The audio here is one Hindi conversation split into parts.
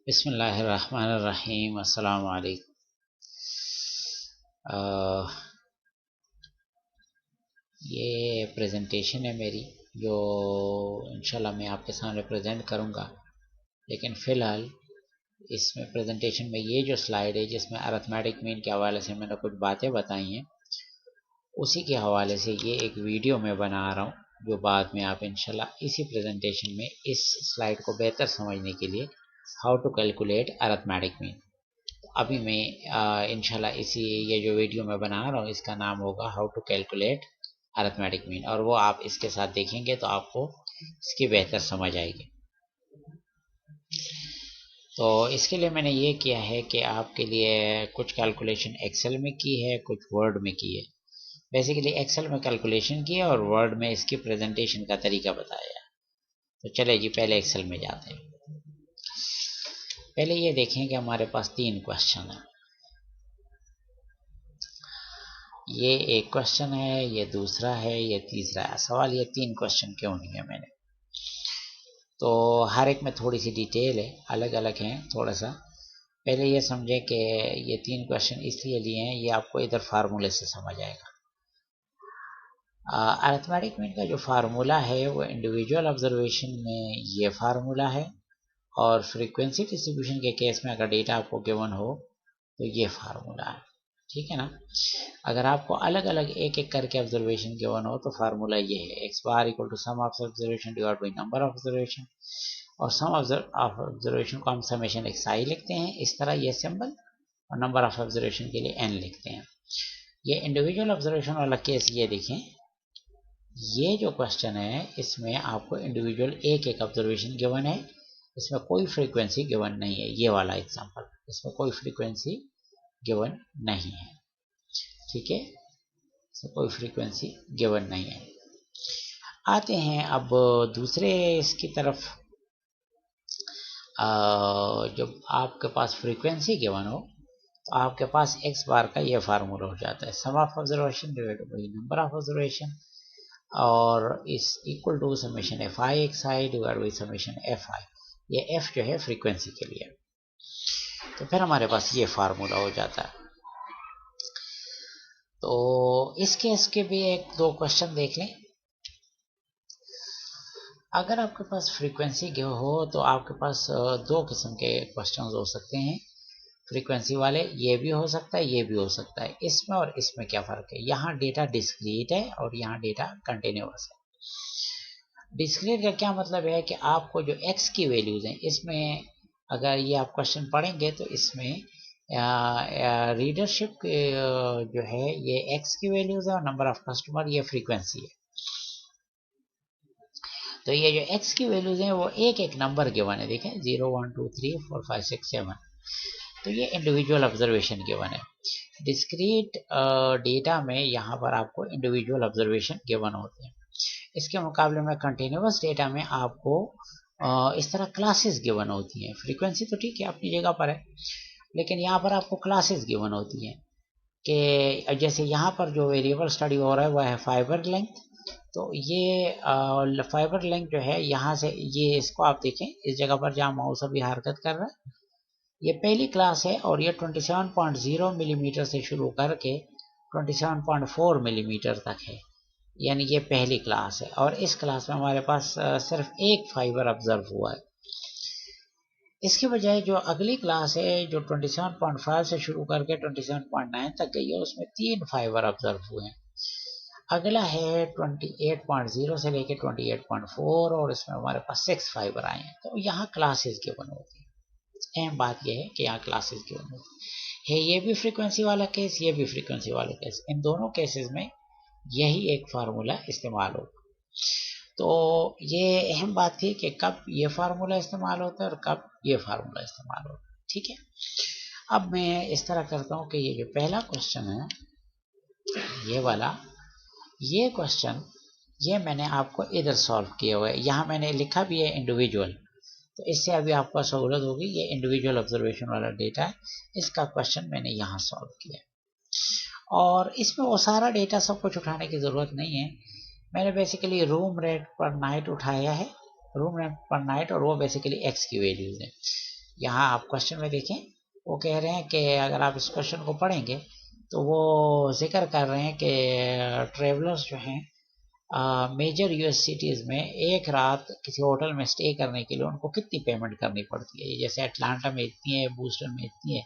बिस्मिल्लाहिर्रहमानिर्रहीम। अस्सलाम वालेकुम। ये प्रेजेंटेशन है मेरी जो इंशाल्लाह मैं आपके सामने प्रेजेंट करूँगा। लेकिन फ़िलहाल इसमें प्रेजेंटेशन में ये जो स्लाइड है जिसमें अरिथमेटिक मीन के हवाले से मैंने कुछ बातें बताई हैं, उसी के हवाले से ये एक वीडियो मैं बना रहा हूँ जो बाद में आप इंशाल्लाह इसी प्रेजेंटेशन में इस स्लाइड को बेहतर समझने के लिए how to calculate arithmetic mean. अभी मैं इंशाल्लाह इसी ये जो वीडियो मैं बना रहा हूँ इसका नाम होगा how to calculate arithmetic mean, और वो आप इसके साथ देखेंगे तो आपको इसकी बेहतर समझ आएगी। तो इसके लिए मैंने ये किया है कि आपके लिए कुछ कैलकुलेशन एक्सेल में की है, कुछ वर्ड में की है। बेसिकली एक्सेल में कैलकुलेशन की है और वर्ड में इसकी प्रेजेंटेशन का तरीका बताया। तो चले जी पहले एक्सेल में जाते हैं। पहले ये देखें कि हमारे पास 3 क्वेश्चन है। ये एक क्वेश्चन है, ये दूसरा है, ये तीसरा है। सवाल ये 3 क्वेश्चन क्यों लिए मैंने, तो हर एक में थोड़ी सी डिटेल है, अलग अलग हैं थोड़ा सा। पहले ये समझे कि ये 3 क्वेश्चन इसलिए लिए हैं, ये आपको इधर फार्मूले से समझ आएगा। अरिथमेटिक मीन का जो फार्मूला है वो इंडिविजुअल ऑब्जर्वेशन में ये फार्मूला है, और फ्रीक्वेंसी डिस्ट्रीब्यूशन के केस में अगर डेटा आपको गिवन हो तो ये फार्मूला है। ठीक है ना। अगर आपको अलग अलग एक एक करके ऑब्जर्वेशन गिवन हो तो फार्मूला ये है, x bar equal to sum of observation divide by number of observation, और सम ऑफ ऑब्जर्वेशन को हम समेशन एक्स आई लिखते हैं इस तरह ये सिंबल, और नंबर ऑफ ऑब्जर्वेशन के लिए एन लिखते हैं। ये इंडिविजुअल ऑब्जर्वेशन वाला केस ये देखें, ये जो क्वेश्चन है इसमें आपको इंडिविजुअल एक एक ऑब्जर्वेशन गिवन है, इसमें कोई फ्रीक्वेंसी गिवन नहीं है। ये वाला एग्जांपल, इसमें कोई फ्रीक्वेंसी गिवन नहीं है। ठीक है, इसमें कोई फ्रीक्वेंसी गिवन नहीं है। आते हैं अब दूसरे इसकी तरफ। जब आपके पास फ्रीक्वेंसी गिवन हो तो आपके पास एक्स बार का ये फार्मूला हो जाता है, sum of observation divided by number of observation, और इस equal to summation f i x i divide by summation f i. ये एफ जो है फ्रीक्वेंसी के लिए, तो फिर हमारे पास ये फार्मूला हो जाता है। तो इस केस के भी एक दो क्वेश्चन देख लें। अगर आपके पास फ्रीक्वेंसी हो तो आपके पास दो किस्म के क्वेश्चन हो सकते हैं फ्रीक्वेंसी वाले। ये भी हो सकता है, ये भी हो सकता है। इसमें और इसमें क्या फ़र्क है, यहाँ डेटा डिस्क्रीट है और यहाँ डेटा कंटिन्यूअस है। डिस्क्रीट का क्या मतलब है कि आपको जो x की वैल्यूज़ हैं इसमें, अगर ये आप क्वेश्चन पढ़ेंगे तो इसमें रीडरशिप जो है ये x की वैल्यूज़ है और नंबर ऑफ कस्टमर ये फ्रीक्वेंसी है। तो ये जो x की वैल्यूज़ हैं वो एक एक नंबर गिवन है, देखें 0 1 2 3 4 5 6 7। तो ये इंडिविजुअल ऑब्जर्वेशन गिवन है। डिस्क्रीट डेटा में यहाँ पर आपको इंडिविजुअल ऑब्जर्वेशन गिवन होते हैं। इसके मुकाबले में कंटिन्यूअस डेटा में आपको इस तरह क्लासेस गिवन होती हैं। फ्रीक्वेंसी तो ठीक है अपनी जगह पर है, लेकिन यहाँ पर आपको क्लासेस गिवन होती हैं कि जैसे यहाँ पर जो वेरिएबल स्टडी हो रहा है वह है फाइबर लेंथ। तो ये फाइबर लेंथ जो है यहाँ से, ये इसको आप देखें इस जगह पर जहाँ माउस अभी हरकत कर रहा है, ये पहली क्लास है और ये 27.0 मिलीमीटर से शुरू करके 27.4 मिलीमीटर तक है, यानी ये पहली क्लास है। और इस क्लास में हमारे पास सिर्फ एक फाइबर ऑब्जर्व हुआ है। इसके बजाय जो अगली क्लास है जो 27.5 से शुरू करके 27.9 तक गई है, उसमें 3 फाइबर ऑब्जर्व हुए हैं। अगला है 28.0 से लेके 28.4 और इसमें हमारे पास 6 फाइबर आए हैं। तो यहाँ क्लासेस गिवन होती है। अहम बात यह है कि यहाँ क्लासेस गिवन होती है। ये भी फ्रीक्वेंसी वाला केस, ये भी फ्रीक्वेंसी वाला केस, इन दोनों केसेस में यही एक फार्मूला इस्तेमाल होगा। तो ये अहम बात थी कि कब ये फार्मूला इस्तेमाल होता है और कब ये फार्मूला इस्तेमाल होता है। ठीक है, अब मैं इस तरह करता हूँ कि ये जो पहला क्वेश्चन है ये वाला, ये क्वेश्चन ये मैंने आपको इधर सॉल्व किया हुआ है। यहाँ मैंने लिखा भी है इंडिविजुअल, तो इससे अभी आपको सहूलत होगी। ये इंडिविजुअल ऑब्जर्वेशन वाला डेटा है, इसका क्वेश्चन मैंने यहाँ सॉल्व किया, और इसमें वो सारा डेटा सब कुछ उठाने की ज़रूरत नहीं है। मैंने बेसिकली रूम रेंट पर नाइट उठाया है, रूम रेंट पर नाइट, और वो बेसिकली एक्स की वैल्यूज है। यहाँ आप क्वेश्चन में देखें, वो कह रहे हैं कि अगर आप इस क्वेश्चन को पढ़ेंगे तो वो जिक्र कर रहे हैं कि ट्रेवलर्स जो हैं मेजर यूएस सिटीज़ में एक रात किसी होटल में स्टे करने के लिए उनको कितनी पेमेंट करनी पड़ती है। जैसे अटलांटा में इतनी है, बूस्टन में इतनी है,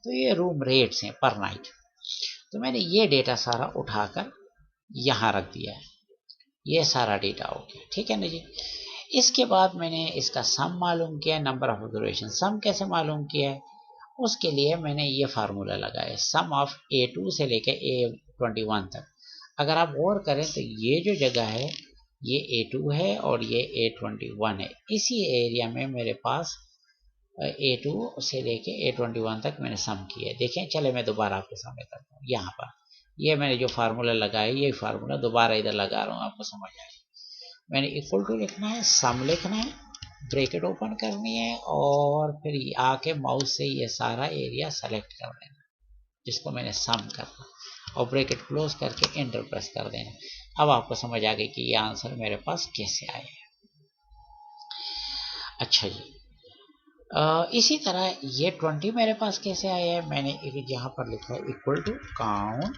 तो ये रूम रेट्स हैं पर नाइट। तो मैंने ये डेटा सारा उठाकर यहाँ रख दिया है, ये सारा डेटा हो गया, ठीक है ना जी। इसके बाद मैंने इसका सम मालूम किया, नंबर ऑफ ऑब्जर्वेशन। सम कैसे मालूम किया है, उसके लिए मैंने ये फार्मूला लगाया, सम ऑफ A2 से लेके A21 तक। अगर आप गौर करें तो ये जो जगह है ये A2 है और ये A21 है। इसी एरिया में मेरे पास A2 से लेके A21 तक मैंने सम किया है। देखें, चले मैं दोबारा आपके सामने करता हूँ। यहाँ पर ये मैंने जो फार्मूला लगाया, ये फार्मूला दोबारा इधर लगा रहा हूँ, आपको समझ आए। मैंने इक्वल टू लिखना है, सम लिखना है, ब्रैकेट ओपन करनी है और फिर आके माउस से ये सारा एरिया सेलेक्ट कर देना जिसको मैंने सम करना, और ब्रैकेट क्लोज करके एंटर प्रेस कर देना। अब आपको समझ आ गई कि ये आंसर मेरे पास कैसे आया है। अच्छा जी, इसी तरह ये 20 मेरे पास कैसे आया है, मैंने यहाँ पर लिखा है इक्वल टू काउंट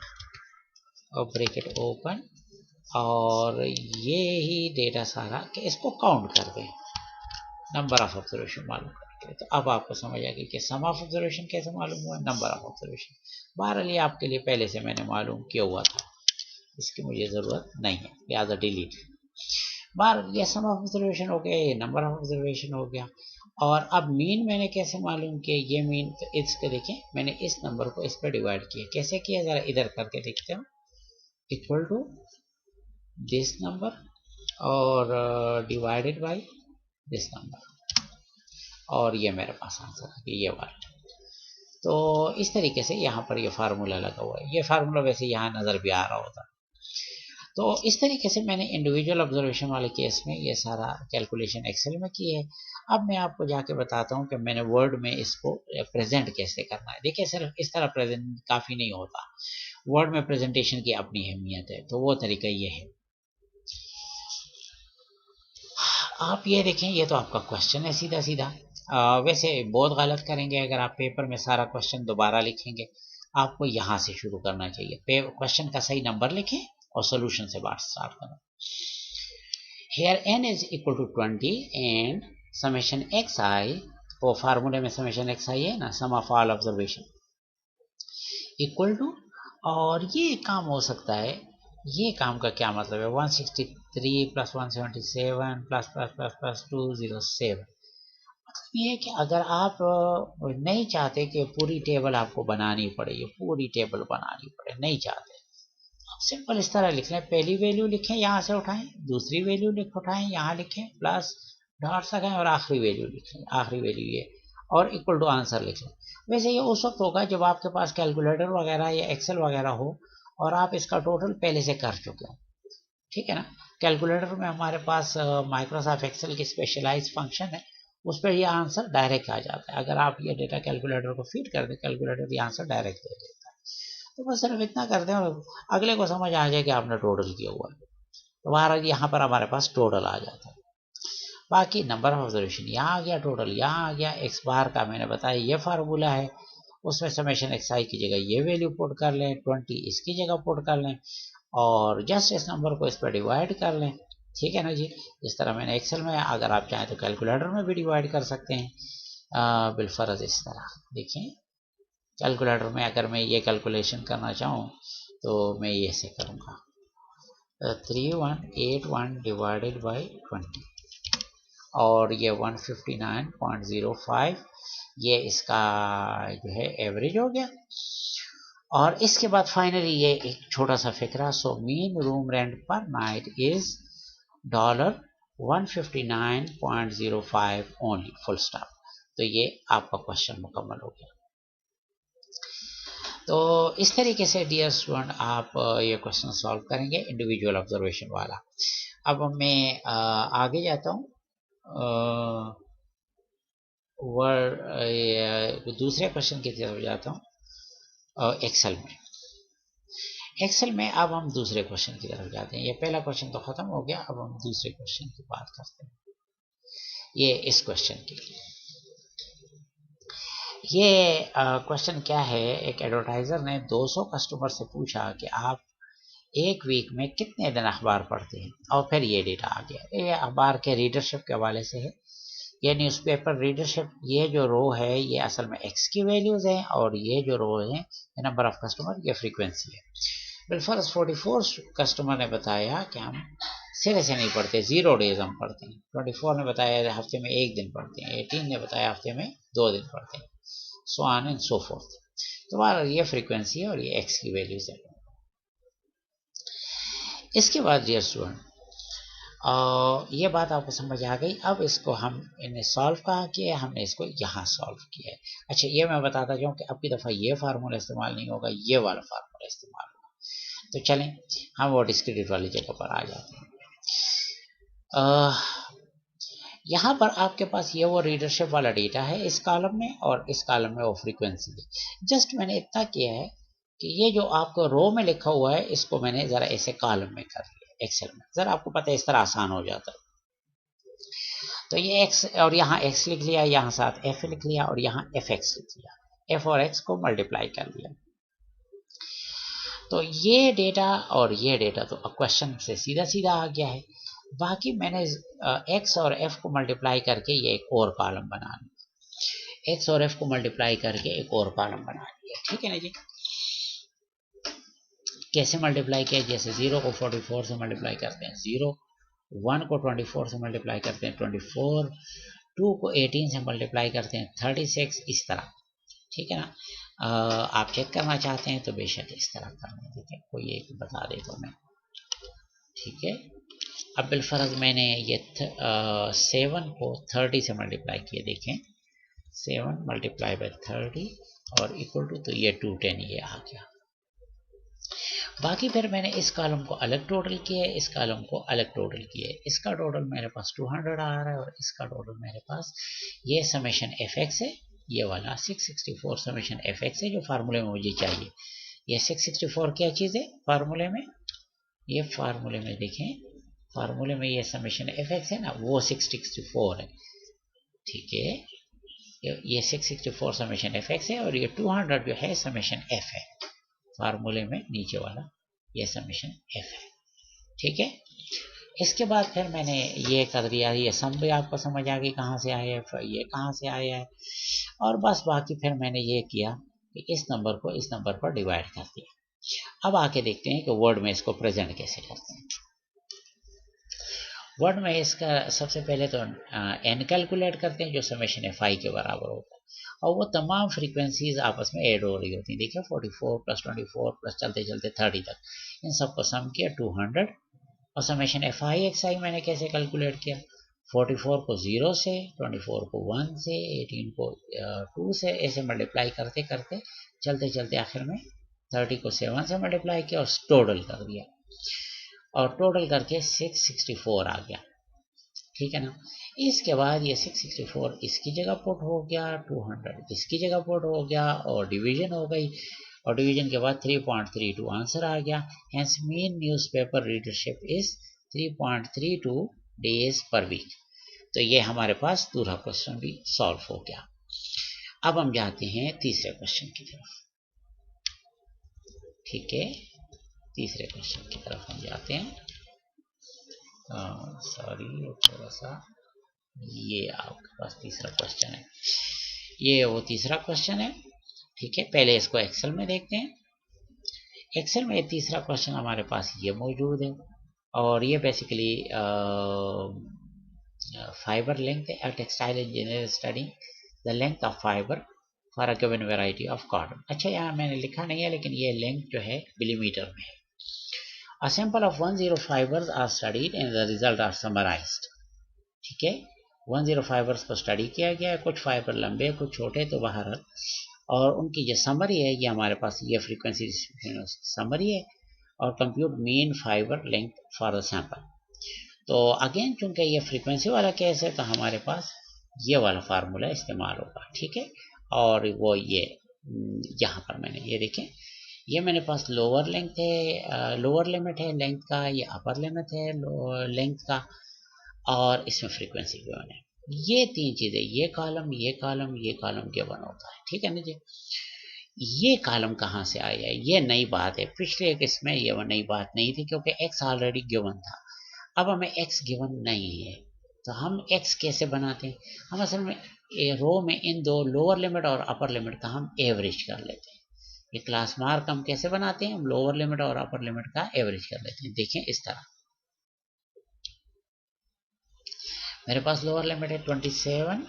और ब्रैकेट ओपन, और ये ही डेटा सारा कि इसको काउंट कर दें, नंबर ऑफ ऑब्जर्वेशन मालूम करके। तो अब आपको समझ आ गई कि सम ऑफ ऑब्जर्वेशन कैसे मालूम हुआ, नंबर ऑफ ऑब्जर्वेशन। बहरहाल ये आपके लिए पहले से मैंने मालूम किया हुआ था, इसकी मुझे ज़रूरत नहीं है, लिहाजा डिलीट। बहरहाल ये सम ऑफ ऑब्जर्वेशन हो गया, ये नंबर ऑफ ऑब्जर्वेशन हो गया। और अब मीन मैंने कैसे मालूम किया, ये मीन तो इसके देखें, मैंने इस नंबर को इस पर डिवाइड किया। कैसे किया, ज़रा इधर करके देखते हो, इक्वल टू दिस नंबर और डिवाइडेड बाई दिस नंबर, और ये मेरे पास आंसर है ये वाला। तो इस तरीके से यहाँ पर ये फार्मूला लगा हुआ है। ये फार्मूला वैसे यहाँ नज़र भी आ रहा होता। तो इस तरीके से मैंने इंडिविजुअल ऑब्जर्वेशन वाले केस में ये सारा कैलकुलेशन एक्सेल में की है। अब मैं आपको जाके बताता हूँ कि मैंने वर्ड में इसको प्रेजेंट कैसे करना है। देखिए, सिर्फ इस तरह प्रेजेंट काफ़ी नहीं होता, वर्ड में प्रेजेंटेशन की अपनी अहमियत है। तो वो तरीका ये है, आप ये देखें, ये तो आपका क्वेश्चन है सीधा सीधा। वैसे बहुत गलत करेंगे अगर आप पेपर में सारा क्वेश्चन दोबारा लिखेंगे। आपको यहाँ से शुरू करना चाहिए, क्वेश्चन का सही नंबर लिखें और सोल्यूशन से बात स्टार्ट करें। Here n is equal to 20 and summation xi, वो फार्मूले में समेशन xi है ना, sum of all observation equal to, और ये काम हो सकता है, ये काम का क्या मतलब है, 163 plus 177 plus plus plus plus 207। मतलब ये है कि अगर आप नहीं चाहते कि पूरी टेबल आपको बनानी पड़े, ये पूरी टेबल बनानी पड़े, नहीं चाहते, सिंपल इस तरह लिख लें, पहली वैल्यू लिखें, यहाँ से उठाएं, दूसरी वैल्यू उठाएं, यहाँ लिखें, प्लस डॉट्स लगाएं और आखिरी वैल्यू लिखें, आखिरी वैल्यू ये, और इक्वल टू आंसर लिख लें। वैसे ये उस वक्त होगा जब आपके पास कैलकुलेटर वगैरह या एक्सेल वगैरह हो और आप इसका टोटल पहले से कर चुके हो, ठीक है ना। कैलकुलेटर में हमारे पास माइक्रोसॉफ्ट एक्सेल की स्पेशलाइज फंक्शन है, उस पर यह आंसर डायरेक्ट आ जाता है। अगर आप ये डेटा कैलकुलेटर को फीड कर दें, कैलकुलेटर ये आंसर डायरेक्ट दे देता है। तो बस सिर्फ इतना कर दें और अगले को समझ आ जाए कि आपने टोटल किया हुआ है, तो महाराज यहाँ पर हमारे पास टोटल आ जाता है। बाकी नंबर ऑफ ऑब्जर्वेशन यहाँ आ गया, टोटल यहाँ आ गया, एक्स बार का मैंने बताया ये फार्मूला है, उसमें समेशन एक्स आई की जगह ये वैल्यू पुट कर लें, 20 इसकी जगह पुट कर लें, और जस्ट इस नंबर को इस पर डिवाइड कर लें, ठीक है ना जी। जिस तरह मैंने एक्सेल में, अगर आप चाहें तो कैलकुलेटर में भी डिवाइड कर सकते हैं बिलफर्ज इस तरह। देखिए, कैलकुलेटर में अगर मैं ये कैलकुलेशन करना चाहूँ तो मैं ये से करूँगा, 3181 डिवाइडेड बाई 20, और ये 159.05, ये इसका जो है एवरेज हो गया। और इसके बाद फाइनली ये एक छोटा सा फिक्रा, सो मीन रूम रेंट पर night is $159.05 only, full stop. तो ये आपका क्वेश्चन मुकम्मल हो गया। तो इस तरीके से डियर स्टूडेंट आप ये क्वेश्चन सॉल्व करेंगे इंडिविजुअल ऑब्जर्वेशन वाला। अब मैं आगे जाता हूँ, दूसरे क्वेश्चन की तरफ जाता हूँ एक्सेल में। एक्सेल में अब हम दूसरे क्वेश्चन की तरफ जाते हैं। ये पहला क्वेश्चन तो खत्म हो गया, अब हम दूसरे क्वेश्चन की बात करते हैं। ये इस क्वेश्चन की, ये क्वेश्चन क्या है, एक एडवर्टाइजर ने 200 कस्टमर से पूछा कि आप एक वीक में कितने दिन अखबार पढ़ते हैं, और फिर ये डेटा आ गया। ये अखबार के रीडरशिप के हवाले से है। ये न्यूज़पेपर रीडरशिप, ये जो रो है ये असल में एक्स की वैल्यूज है, और ये जो रो है नंबर ऑफ कस्टमर, ये फ्रीक्वेंसी है। बिलफर्ज 44 कस्टमर ने बताया कि हम सिरे से नहीं पढ़ते, 0 डेज हम पढ़ते हैं। 24 ने बताया हफ्ते में 1 दिन पढ़ते हैं। 18 ने बताया हफ्ते में 2 दिन पढ़ते हैं, so on and so fourth. तो ये फ्रीक्वेंसी है और ये एक्स की वैल्यूज है। इसके बाद डियर स्टूडेंट, ये बात आपको समझ आ गई। अब इसको हम इन्हें सॉल्व कहाँ किया है, हमने इसको यहाँ सॉल्व किया है। अच्छा, ये मैं बताता जाऊँ कि अब की दफ़ा ये फार्मूला इस्तेमाल नहीं होगा, ये वाला फार्मूला इस्तेमाल होगा। तो चलें हम वो डिस्क्रीट वाली जगह पर आ जाते हैं। यहाँ पर आपके पास ये वो रीडरशिप वाला डेटा है इस कॉलम में, और इस कॉलम में वो फ्रीक्वेंसी है। जस्ट मैंने इतना किया है कि ये जो आपको रो में लिखा हुआ है इसको मैंने ज़रा ऐसे कॉलम में कर लिया एक्सेल में। ज़रा आपको पता है इस तरह आसान हो जाता है। तो ये एक्स और यहाँ एक्स लिख लिया, यहाँ साथ एफ लिख लिया, और यहाँ एफ एक्स लिख लिया। एफ और एक्स को मल्टीप्लाई कर लिया। तो ये डेटा और ये डेटा तो अब क्वेश्चन से सीधा सीधा आ गया है। बाकी मैंने एक्स और एफ को मल्टीप्लाई करके ये एक और कॉलम बना लिया। एक्स और एफ को मल्टीप्लाई करके एक और कॉलम बना लिया, ठीक है ना जी। कैसे मल्टीप्लाई किया, जैसे 0 को 44 से मल्टीप्लाई करते हैं 0, 1 को 24 से मल्टीप्लाई करते हैं 24, 2 को 18 से मल्टीप्लाई करते हैं 36, इस तरह, ठीक है ना। आप चेक करना चाहते हैं तो बेशक इस तरह करना, ठीक है। कोई एक बता दे तो मैं, ठीक है। अब बिलफर्ज मैंने ये 7 को 30 से मल्टीप्लाई किए, देखें 7 मल्टीप्लाई बाय 30 और इक्वल टू, तो ये 210 ये आ गया। बाकी फिर मैंने इस कॉलम को अलग टोटल किया है, इस कॉलम को अलग टोटल किया है। इसका टोटल मेरे पास 200 आ रहा है, और इसका टोटल मेरे पास ये समेशन एफ एक्स है, ये वाला 664 समेशन एफ एक्स है जो फार्मूले में मुझे चाहिए। ये 664 क्या चीज़ है फार्मूले में, ये फार्मूले में देखें, फार्मूले में ये समेशन एफ एक्स है ना, वो 664 है, ठीक है। ये 664 समेशन एफ एक्स है, और ये 200 जो है समेशन एफ है। फार्मूले में नीचे वाला ये समेशन एफ है, ठीक है। इसके बाद फिर मैंने ये कर दिया, ये सम भी आपको समझ आ गई कहाँ से आया है, ये कहाँ से आया है, और बस बाकी फिर मैंने ये किया कि इस नंबर को इस नंबर पर डिवाइड कर दिया। अब आके देखते हैं कि वर्ड में इसको प्रेजेंट कैसे करते हैं। वर्ड में इसका सबसे पहले तो एन कैलकुलेट करते हैं जो समेशन एफ आई के बराबर होता है, और वो तमाम फ्रीक्वेंसीज आपस में ऐड हो रही होती हैं। देखिए 44 प्लस 24 प्लस चलते चलते 30 तक, इन सबको सम किया 200, और समेशन एफ आई एक्स आई मैंने कैसे कैलकुलेट किया, 44 को 0 से, 24 को 1 से, 18 को 2 से, ऐसे मल्टीप्लाई करते करते चलते चलते आखिर में 30 को 7 से मल्टीप्लाई किया और टोटल कर दिया, और टोटल करके 664 आ गया, ठीक है ना। इसके बाद ये 664 इसकी जगह पुट हो गया, 200 इसकी जगह पुट हो गया, और डिवीजन हो गई, और डिवीजन के बाद 3.32 आंसर आ गया। Hence mean newspaper readership is 3.32 days per week. तो ये हमारे पास दूसरा क्वेश्चन भी सॉल्व हो गया। अब हम जाते हैं तीसरे क्वेश्चन की तरफ, ठीक है। तीसरे क्वेश्चन की तरफ हम जाते हैं। सॉरी थोड़ा सा, ये आपके पास तीसरा क्वेश्चन है, ये वो तीसरा क्वेश्चन है, ठीक है। पहले इसको एक्सेल में देखते हैं। एक्सेल में तीसरा क्वेश्चन हमारे पास ये मौजूद है, और ये बेसिकली फाइबर लेंथ है। Textile engineer study the length of fibre for a given variety of cotton. अच्छा, यहाँ मैंने लिखा नहीं है, लेकिन ये लेंथ जो है मिलीमीटर में है। A sample of 10 fibers are studied and the result are summarized, ठीक है। 10 फाइबर्स को स्टडी किया गया है, कुछ फाइबर लंबे कुछ छोटे, तो बाहर, और उनकी जो समरी है ये हमारे पास ये फ्रीक्वेंसी डिस्ट्रीब्यूशन समरी है, और compute mean fibre length for the sample. तो अगेन चूंकि ये फ्रीक्वेंसी वाला केस है तो हमारे पास ये वाला फार्मूला इस्तेमाल होगा, ठीक है। और वो ये यहाँ पर मैंने ये देखें, ये मेरे पास लोअर लेंथ है, लोअर लिमिट है लेंथ का, ये अपर लिमिट है लेंथ का, और इसमें फ्रीक्वेंसी गिवन है। ये तीन चीजें, ये कॉलम, ये कॉलम, ये कॉलम गिवन होता है, ठीक है ना जी। ये कॉलम कहाँ से आया, ये नई बात है, पिछले एक इसमें ये वो नई बात नहीं थी क्योंकि x ऑलरेडी गिवन था। अब हमें x गिवन नहीं है तो हम x कैसे बनाते हैं, हम असल में रो में इन दो लोअर लिमिट और अपर लिमिट का हम एवरेज कर लेते हैं। ये क्लास मार्क हम कैसे बनाते हैं, हम लोअर लिमिट और अपर लिमिट का एवरेज कर लेते हैं। देखें इस तरह, मेरे पास लोअर लिमिट है 27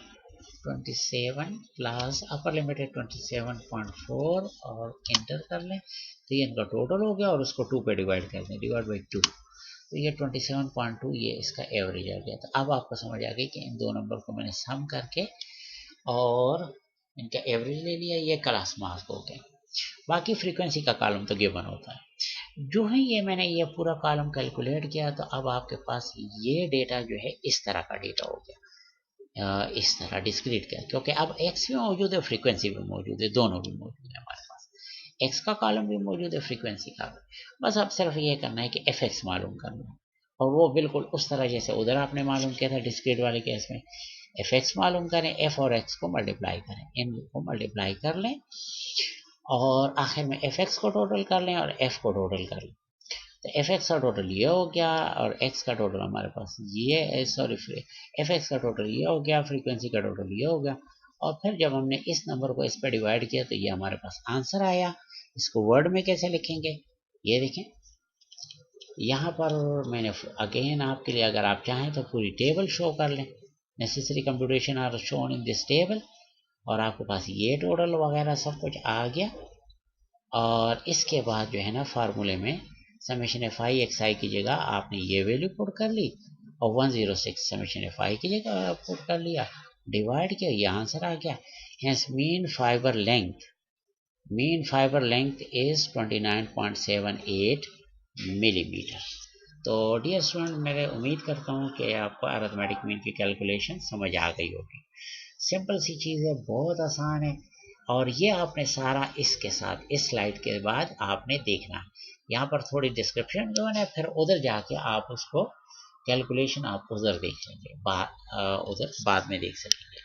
प्लस अपर लिमिट है 27.4 और इंटर कर लें तो ये इनका टोटल हो गया और उसको 2 पे डिवाइड कर दें, डिवाइड बाई 2, तो ये 27.2 ये इसका एवरेज आ गया। तो अब आपको समझ आ गई कि इन दो नंबर को मैंने सम करके और इनका एवरेज ले लिया, ये क्लास मार्क हो गए। बाकी फ्रीक्वेंसी का कॉलम तो गिवन होता है। जो है ये मैंने ये पूरा कॉलम कैलकुलेट किया तो अब आपके पास ये डेटा जो है इस तरह का डेटा हो गया, इस तरह डिस्क्रीट का, क्योंकि अब एक्स भी मौजूद है, फ्रीक्वेंसी भी मौजूद है, दोनों भी मौजूद है हमारे पास, एक्स का कॉलम भी मौजूद है, फ्रीक्वेंसी का भी। बस अब सिर्फ ये करना है कि एफ एक्स मालूम करना है, और वो बिल्कुल उस तरह जैसे उधर आपने मालूम किया था डिस्क्रीट वाले केस में। एफ एक्स मालूम करें, एफ और एक्स को मल्टीप्लाई करें, इनको मल्टीप्लाई कर लें और आखिर में एफ एक्स को टोटल कर लें और एफ को टोटल कर लें। तो एफ एक्स का टोटल ये हो गया और एक्स का टोटल हमारे पास ये, सॉरी एफ एक्स का टोटल ये हो गया, फ्रीक्वेंसी का टोटल ये हो गया। और फिर जब हमने इस नंबर को इस पर डिवाइड किया तो ये हमारे पास आंसर आया। इसको वर्ड में कैसे लिखेंगे, ये देखें यहाँ पर मैंने अगेन आपके लिए, अगर आप चाहें तो पूरी टेबल शो कर लें, necessary computation are shown in this table, और आपके पास ये टोटल वगैरह सब कुछ आ गया। और इसके बाद जो है ना फार्मूले में समेशन एफ आई एक्स आई की जगह आपने ये वैल्यू पुट कर ली और 106 समेशन एफ आई की जगह पुट कर लिया, डिवाइड किया, ये आंसर आ गया। Hence mean fibre length is 29.78 millimetre. तो डियर स्टूडेंट, मैं उम्मीद करता हूँ कि आपको अरिथमेटिक मीन की कैलकुलेशन समझ आ गई होगी। सिंपल सी चीज़ है, बहुत आसान है, और ये आपने सारा इसके साथ इस स्लाइड के बाद आपने देखना। यहाँ पर थोड़ी डिस्क्रिप्शन जो है फिर उधर जाके आप उसको कैलकुलेशन आप उधर देख लेंगे, उधर बाद में देख सकेंगे।